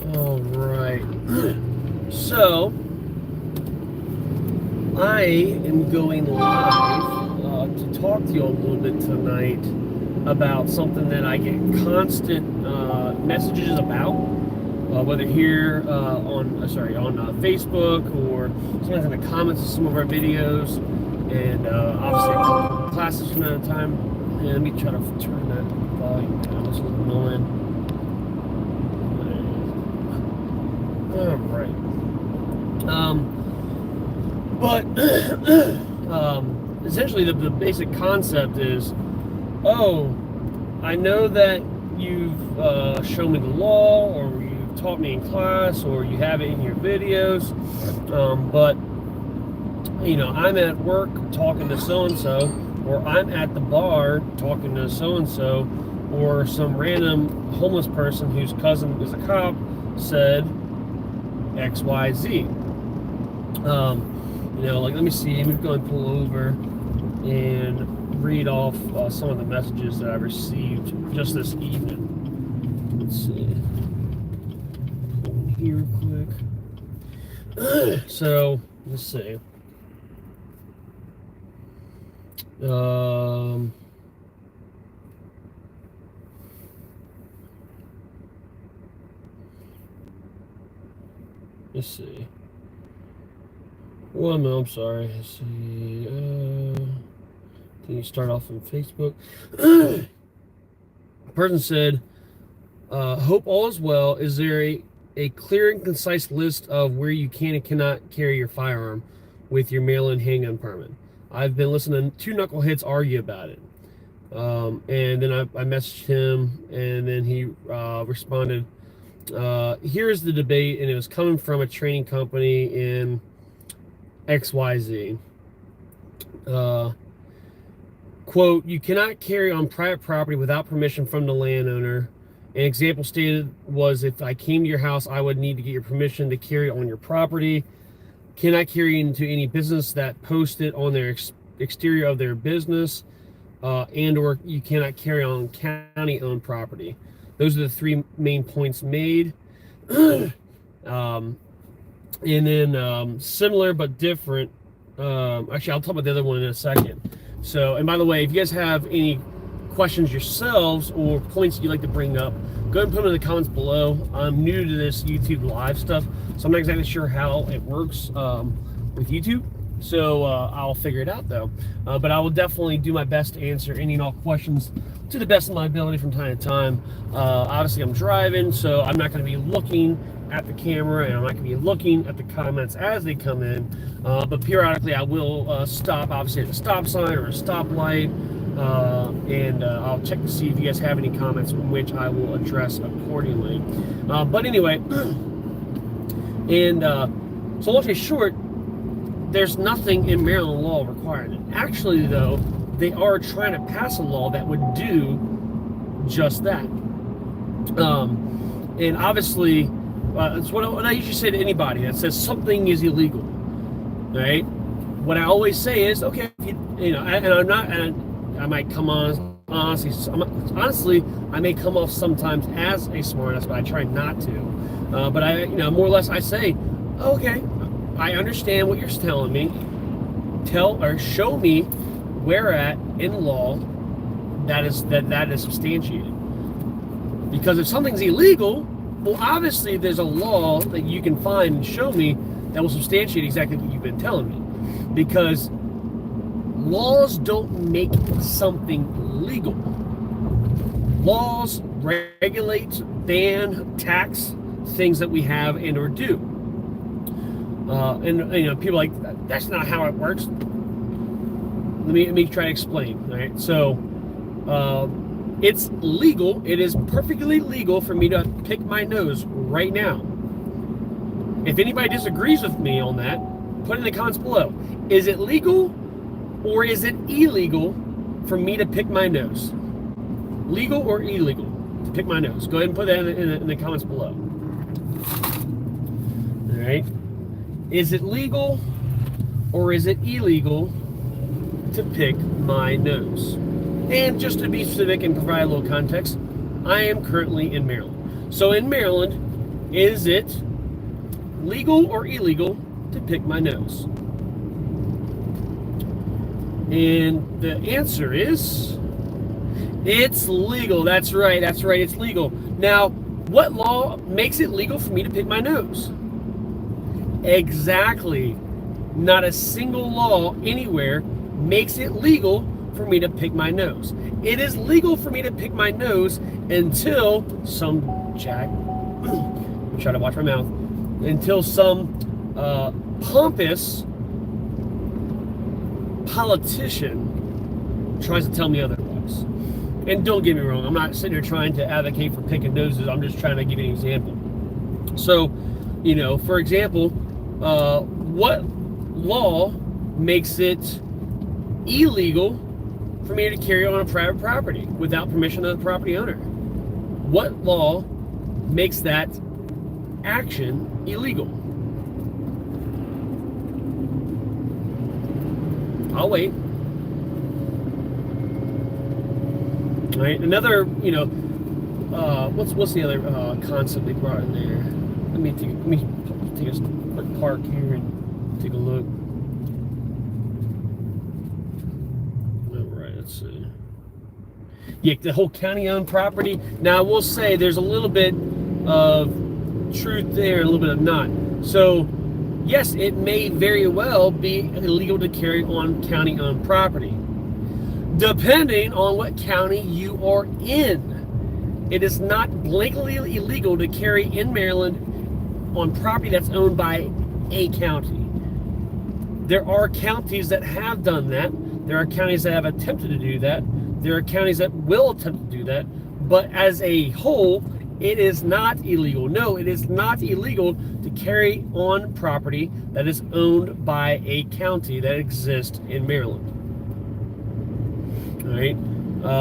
All right. So, I am going live to talk to you a little bit tonight about something that I get constant messages about, whether here on Facebook or sometimes in the comments of some of our videos, and obviously classes from time to time. And let me try to turn that volume down. This is annoying. All right. But essentially, the basic concept is, oh, I know that you've shown me the law, or you've taught me in class, or you have it in your videos, but I'm at work talking to so and so, or I'm at the bar talking to so and so, or some random homeless person whose cousin is a cop said XYZ. Let me see. Let me go and pull over and read off some of the messages that I received just this evening. Let's see. Pull here quick. So, let's see. Let's see. Well, no, I'm sorry. Let's see. Can you start off on Facebook? A person said, hope all is well. Is there a clear and concise list of where you can and cannot carry your firearm with your Maryland handgun permit? I've been listening to two knuckleheads argue about it. And then I messaged him, and then he responded, here's the debate, and it was coming from a training company in XYZ. Quote, you cannot carry on private property without permission from the landowner. An example stated was, if I came to your house, I would need to get your permission to carry on your property. Cannot carry into any business that posted on their exterior of their business, and or you cannot carry on county-owned property. Those are the three main points made. And then similar but different. Actually, I'll talk about the other one in a second. So, and by the way, if you guys have any questions yourselves or points that you'd like to bring up, go ahead and put them in the comments below. I'm new to this YouTube live stuff, so I'm not exactly sure how it works with YouTube. So I'll figure it out though. But I will definitely do my best to answer any and all questions to the best of my ability from time to time. Obviously, I'm driving, so I'm not going to be looking at the camera, and I'm not going to be looking at the comments as they come in. But periodically, I will stop, obviously, at a stop sign or a stoplight, and I'll check to see if you guys have any comments, which I will address accordingly. But anyway, and so long story short, there's nothing in Maryland law requiring it. Actually, though, they are trying to pass a law that would do just that. And obviously, it's what I usually say to anybody that says something is illegal, right? What I always say is, okay, and I'm not, and I might come on, honestly, I may come off sometimes as a smartass, but I try not to. But I, more or less, I say, okay, I understand what you're telling me. Tell or show me where at in law that is substantiated. Because if something's illegal, well, obviously there's a law that you can find and show me that will substantiate exactly what you've been telling me. Because laws don't make something legal. Laws regulate, ban, tax things that we have and or do. And people are like, that's not how it works. Let me try to explain. All right, so it's legal. It is perfectly legal for me to pick my nose right now. If anybody disagrees with me on that, put it in the comments below. Is it legal or is it illegal for me to pick my nose? Legal or illegal to pick my nose? Go ahead and put that in the comments below. All right. Is it legal or is it illegal to pick my nose? And just to be specific and provide a little context, I am currently in Maryland. So in Maryland, Is it legal or illegal to pick my nose? And the answer is, it's legal. That's right, it's legal. Now, what law makes it legal for me to pick my nose? Exactly. Not a single law anywhere makes it legal for me to pick my nose. It is legal for me to pick my nose until some I'm trying to watch my mouth. Until some pompous politician tries to tell me otherwise. And don't get me wrong, I'm not sitting here trying to advocate for picking noses. I'm just trying to give you an example. So, you know, for example, what law makes it illegal for me to carry on a private property without permission of the property owner? What law makes that action illegal? I'll wait. All right, another, you know, what's the other concept they brought in there? Let me take a quick park here and take a look. All right, let's see. Yeah, the whole county-owned property. Now, I will say there's a little bit of truth there, a little bit of not. So, yes, it may very well be illegal to carry on county-owned property, depending on what county you are in. It is not blankly illegal to carry in Maryland on property that's owned by a county. There are counties that have done that. There are counties that have attempted to do that. There are counties that will attempt to do that. But as a whole, it is not illegal. No, it is not illegal to carry on property that is owned by a county that exists in Maryland. All right.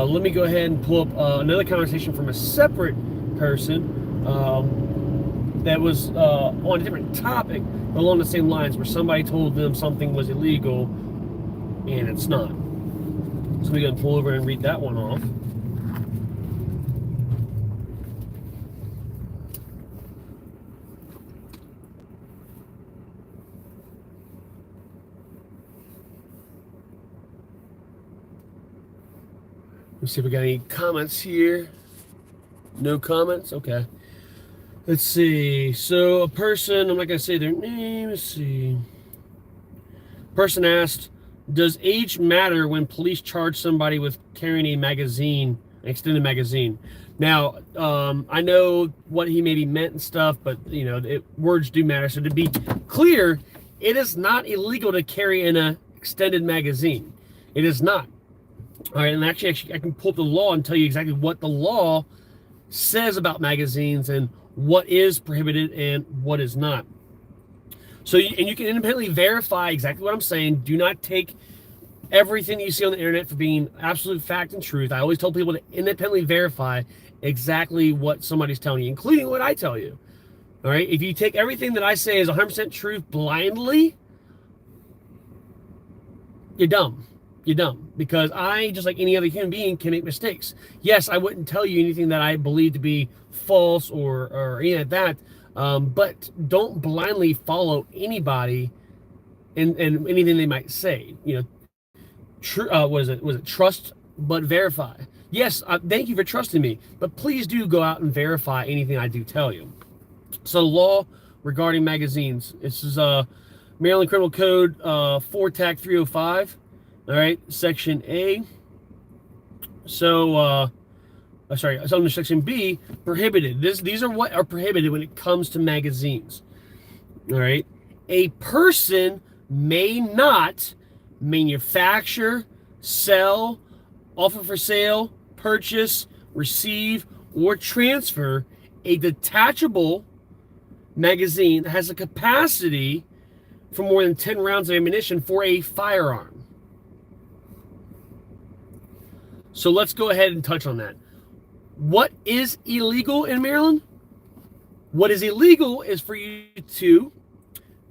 Let me go ahead and pull up another conversation from a separate person that was on a different topic, but along the same lines, where somebody told them something was illegal and it's not. So we're going to pull over and read that one off. Let's see if we got any comments here. No comments? Okay. Let's see. So a person, I'm not going to say their name. Let's see. Person asked, does age matter when police charge somebody with carrying a magazine, an extended magazine? Now, I know what he maybe meant and stuff, but, you know, words do matter. So to be clear, it is not illegal to carry in an extended magazine. It is not. All right, and actually, I can pull up the law and tell you exactly what the law says about magazines and what is prohibited and what is not. So, and you can independently verify exactly what I'm saying. Do not take everything you see on the internet for being absolute fact and truth. I always tell people to independently verify exactly what somebody's telling you, including what I tell you. All right, if you take everything that I say as 100% truth blindly, you're dumb. You're dumb, because I, just like any other human being, can make mistakes. Yes, I wouldn't tell you anything that I believe to be false or any of that, but don't blindly follow anybody and anything they might say. You know, was it trust but verify? Yes, thank you for trusting me, but please do go out and verify anything I do tell you. So, law regarding magazines. This is Maryland Criminal Code 4 Tac 305. All right, Section A. So, sorry, it's under Section B, prohibited. These are what are prohibited when it comes to magazines. All right, a person may not manufacture, sell, offer for sale, purchase, receive, or transfer a detachable magazine that has a capacity for more than 10 rounds of ammunition for a firearm. So let's go ahead and touch on that. What is illegal in Maryland? What is illegal is for you to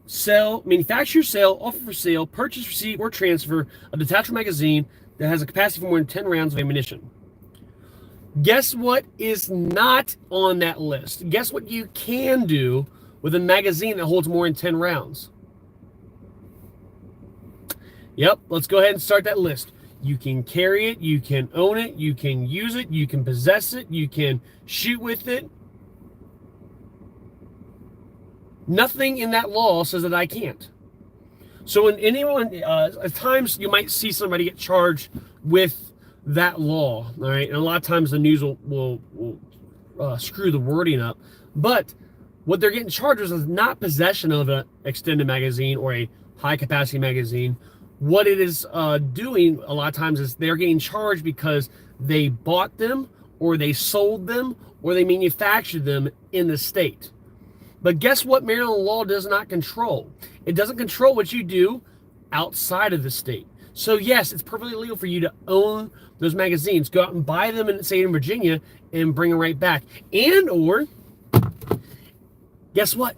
sell, manufacture, sell, offer for sale, purchase, receive, or transfer a detachable magazine that has a capacity for more than 10 rounds of ammunition. Guess what is not on that list? Guess what you can do with a magazine that holds more than 10 rounds? Yep, let's go ahead and start that list. You can carry it, you can own it, you can use it, you can possess it, you can shoot with it. Nothing in that law says that I can't. So when anyone, at times you might see somebody get charged with that law, all right? And a lot of times the news will screw the wording up. But what they're getting charged with is not possession of an extended magazine or a high capacity magazine. What it is doing a lot of times is they're getting charged because they bought them or they sold them or they manufactured them in the state. But guess what Maryland law does not control? It doesn't control what you do outside of the state. So yes, it's perfectly legal for you to own those magazines. Go out and buy them in, say, in Virginia and bring them right back. And or, guess what?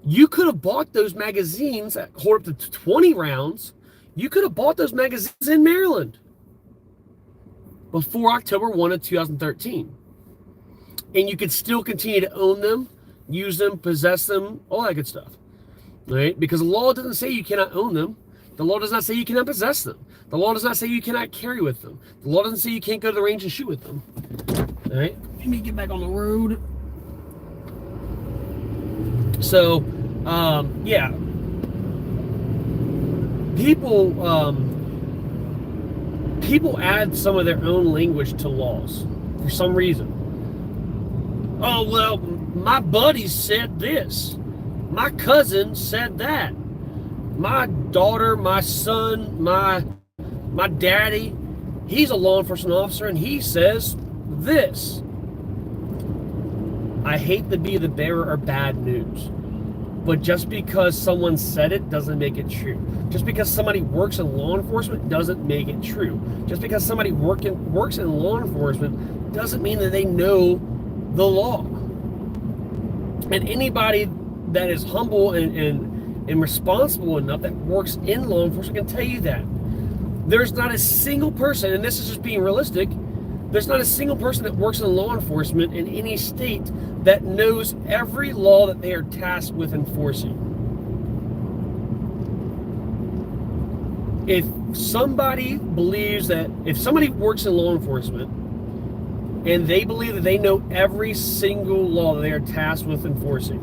You could have bought those magazines that hold up to 20 rounds. You could have bought those magazines in Maryland before October 1 of 2013. And you could still continue to own them, use them, possess them, all that good stuff. Right? Because the law doesn't say you cannot own them. The law does not say you cannot possess them. The law does not say you cannot carry with them. The law doesn't say you can't go to the range and shoot with them. All right? Let me get back on the road. So, yeah. People add some of their own language to laws for some reason. Oh, well, my buddy said this. My cousin said that. My daughter, my son, my daddy, he's a law enforcement officer and he says this. I hate to be the bearer of bad news, but just because someone said it doesn't make it true. Just because somebody works in law enforcement doesn't make it true. Just because somebody works in law enforcement doesn't mean that they know the law. And anybody that is humble and responsible enough that works in law enforcement can tell you that. There's not a single person, and this is just being realistic, there's not a single person that works in law enforcement in any state that knows every law that they are tasked with enforcing. If somebody believes that, if somebody works in law enforcement and they believe that they know every single law that they are tasked with enforcing,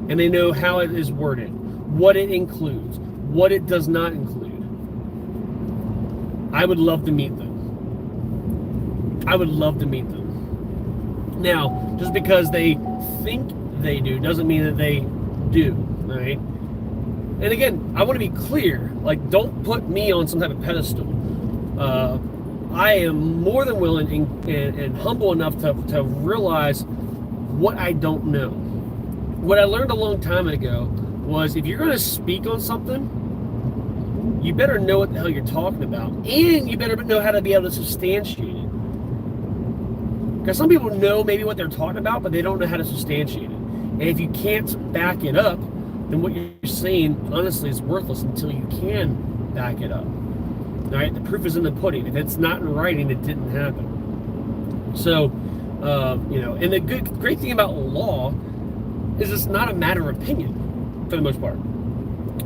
and they know how it is worded, what it includes, what it does not include, I would love to meet them. I would love to meet them. Now, just because they think they do doesn't mean that they do, right? And again, I want to be clear, like, don't put me on some type of pedestal. I am more than willing and humble enough to realize what I don't know. What I learned a long time ago was if you're going to speak on something, you better know what the hell you're talking about, and you better know how to be able to substantiate it. Because some people know maybe what they're talking about, but they don't know how to substantiate it. And if you can't back it up, then what you're saying, honestly, is worthless until you can back it up. All right, the proof is in the pudding. If it's not in writing, it didn't happen. So, you know, and the great thing about law is it's not a matter of opinion, for the most part.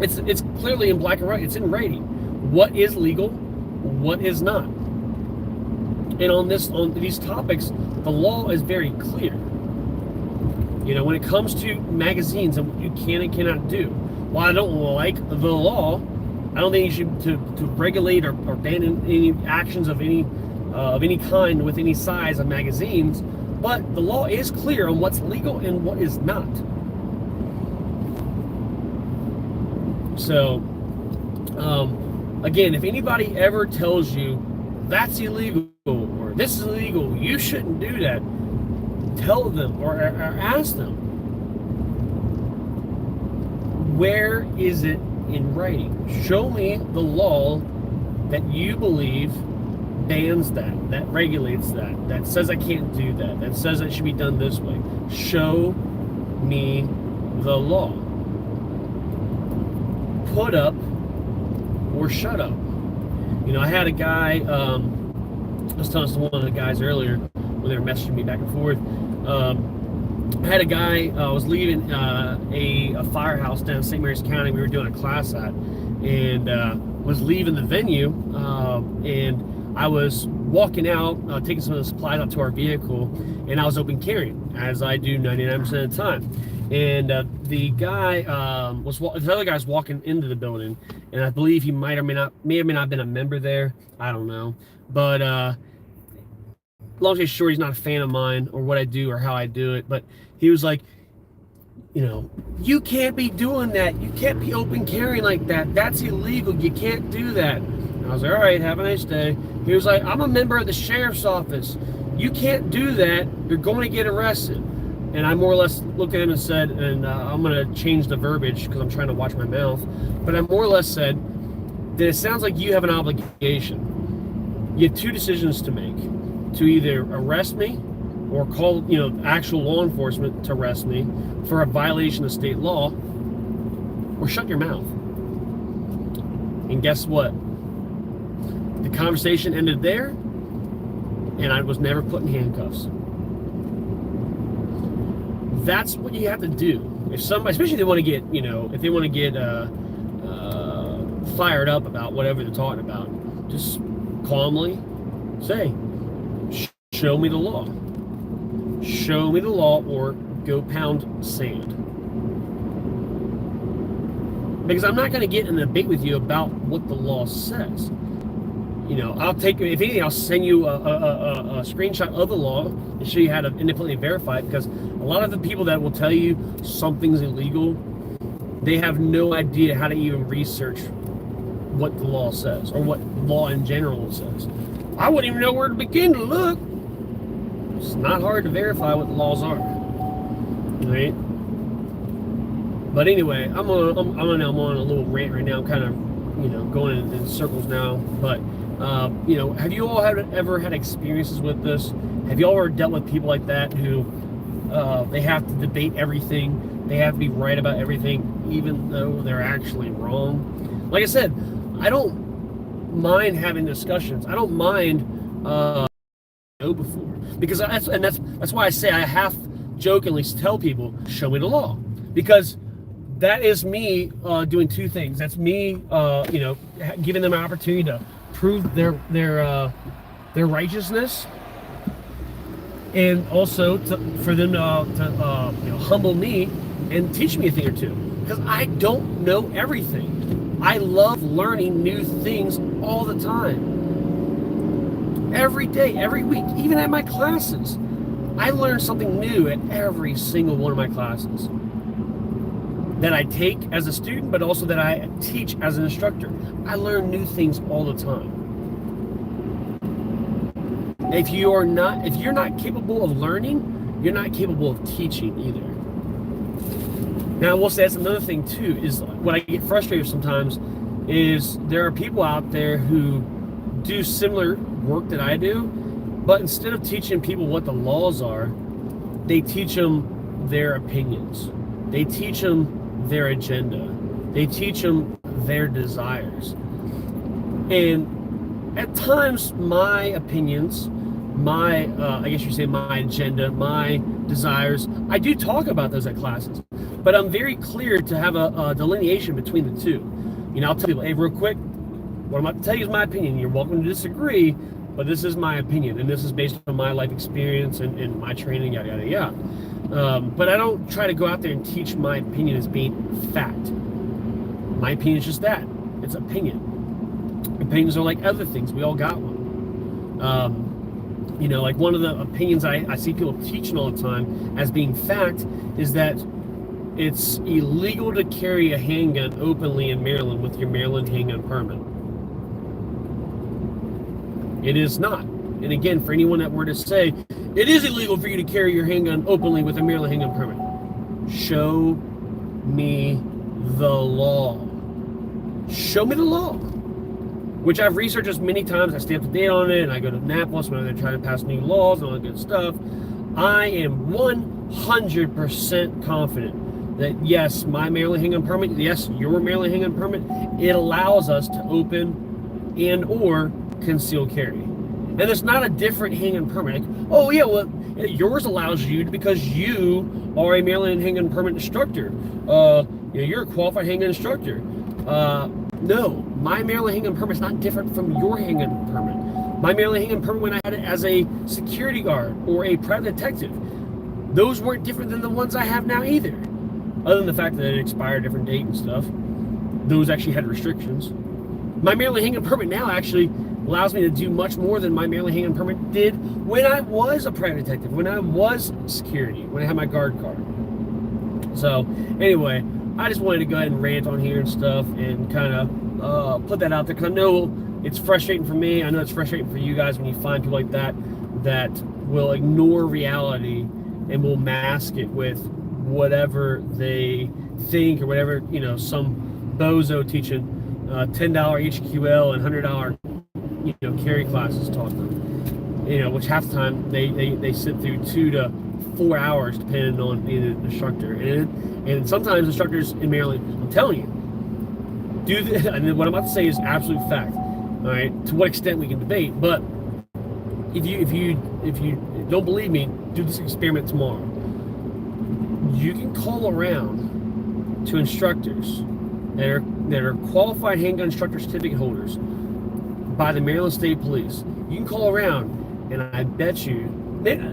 It's clearly in black and white. It's in writing. What is legal? What is not? And on these topics, the law is very clear. You know, when it comes to magazines and what you can and cannot do. While I don't like the law, I don't think you should to regulate or ban any actions of any kind with any size of magazines. But the law is clear on what's legal and what is not. So, again, if anybody ever tells you that's illegal or this is illegal, you shouldn't do that, tell them or ask them, where is it in writing? Show me the law that you believe bans that regulates that says I can't do that says it should be done this way. Show me the law. Put up or shut up. You know, I had a guy, I was telling one of the guys earlier, when they were messaging me back and forth. I had a guy was leaving a firehouse down in St. Mary's County. We were doing a class at, and was leaving the venue, and I was walking out, taking some of the supplies out to our vehicle, and I was open carrying, as I do 99% of the time. And the guy the other guy's walking into the building, and I believe he may or may not have been a member there. I don't know, but long story short, he's not a fan of mine or what I do or how I do it. But he was like, you can't be doing that. You can't be open carrying like that. That's illegal. You can't do that. And I was like, all right, have a nice day. He was like, I'm a member of the sheriff's office. You can't do that. You're going to get arrested. And I more or less looked at him and said, and I'm going to change the verbiage because I'm trying to watch my mouth, but I more or less said that it sounds like you have an obligation. You have two decisions to make: to either arrest me or call, actual law enforcement to arrest me for a violation of state law, or shut your mouth. And guess what? The conversation ended there, and I was never put in handcuffs. That's what you have to do. If somebody, especially if they want to get, if they want to get fired up about whatever they're talking about, just calmly say, show me the law. Show me the law, or go pound sand. Because I'm not going to get in a debate with you about what the law says. I'll take, if anything, I'll send you a screenshot of the law and show you how to independently verify it, because a lot of the people that will tell you something's illegal, they have no idea how to even research what the law says, or what law in general says. I wouldn't even know where to begin to look. It's not hard to verify what the laws are, right? But anyway, I'm on a little rant right now. I'm kind of, going in circles now. But have you all ever had experiences with this? Have you all ever dealt with people like that who they have to debate everything? They have to be right about everything, even though they're actually wrong. Like I said, I don't mind having discussions. I don't mind before, because that's why I say I half jokingly tell people, show me the law, because that is me doing two things. That's me, giving them an opportunity to prove their righteousness, and also for them to humble me and teach me a thing or two, because I don't know everything. I love learning new things all the time. Every day, every week, even at my classes. I learn something new at every single one of my classes that I take as a student, but also that I teach as an instructor. I learn new things all the time. If you're not capable of learning, you're not capable of teaching either. Now, I will say that's another thing too, is what I get frustrated with sometimes is there are people out there who do similar work that I do, but instead of teaching people what the laws are, they teach them their opinions. They teach them their agenda. They teach them their desires. And at times, my opinions, my agenda, my desires, I do talk about those at classes, but I'm very clear to have a delineation between the two. I'll tell people, hey, real quick, what I'm about to tell you is my opinion. You're welcome to disagree, but this is my opinion, and this is based on my life experience and my training, yada, yada, yada. But I don't try to go out there and teach my opinion as being fact. My opinion is just that. It's opinion. Opinions are like other things. We all got one. Like one of the opinions I see people teaching all the time as being fact is that it's illegal to carry a handgun openly in Maryland with your Maryland handgun permit. It is not. And again, for anyone that were to say, it is illegal for you to carry your handgun openly with a Maryland handgun permit, show me the law. Show me the law. Which I've researched this many times. I stay up to date on it, and I go to Annapolis when they're trying to pass new laws and all that good stuff. I am 100% confident that yes, my Maryland handgun permit, yes, your Maryland handgun permit, it allows us to open and or conceal carry. And it's not a different handgun permit. Like, oh yeah, well, yours allows you to, because you are a Maryland handgun permit instructor. You're a qualified handgun instructor. No, my Maryland handgun permit is not different from your handgun permit. My Maryland handgun permit, when I had it as a security guard or a private detective, those weren't different than the ones I have now either. Other than the fact that it expired a different date and stuff. Those actually had restrictions. My Maryland handgun permit now actually allows me to do much more than my Maryland handgun permit did when I was a private detective, when I was security, when I had my guard card. So anyway, I just wanted to go ahead and rant on here and stuff and kind of put that out there, because I know it's frustrating for me. I know it's frustrating for you guys when you find people like that that will ignore reality and will mask it with whatever they think or whatever, some bozo teaching $10 HQL and $100 carry classes taught them. Which half the time they sit through 2 to 4 hours depending on the instructor. And sometimes instructors in Maryland, I'm telling you, and what I'm about to say is absolute fact. All right, to what extent we can debate, but if you don't believe me, do this experiment tomorrow. You can call around to instructors that are qualified handgun instructor certificate holders by the Maryland State Police. You can call around, and I bet you,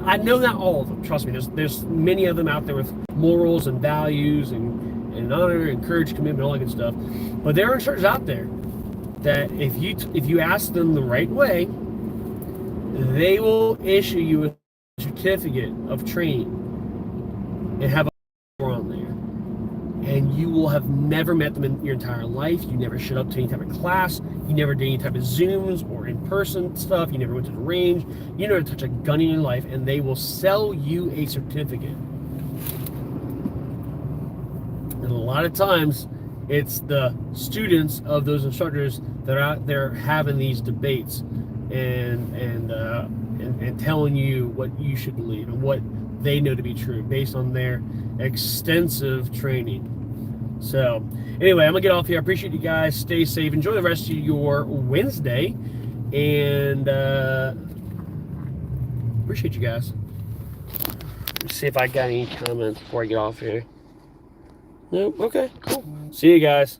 I know not all of them, trust me, there's many of them out there with morals and values and honor and courage, commitment, all that good stuff. But there are instructors out there that if you ask them the right way, they will issue you a certificate of training and have a on there. And you will have never met them in your entire life. You never showed up to any type of class. You never did any type of Zooms or in-person stuff. You never went to the range. You never touched a gun in your life, and they will sell you a certificate. And a lot of times, it's the students of those instructors that are out there having these debates and telling you what you should believe and what they know to be true based on their extensive training. So anyway, I'm gonna get off here. I appreciate you guys. Stay safe. Enjoy the rest of your Wednesday, and appreciate you guys. Let's see if I got any comments before I get off here. Nope. Okay, cool. See you guys.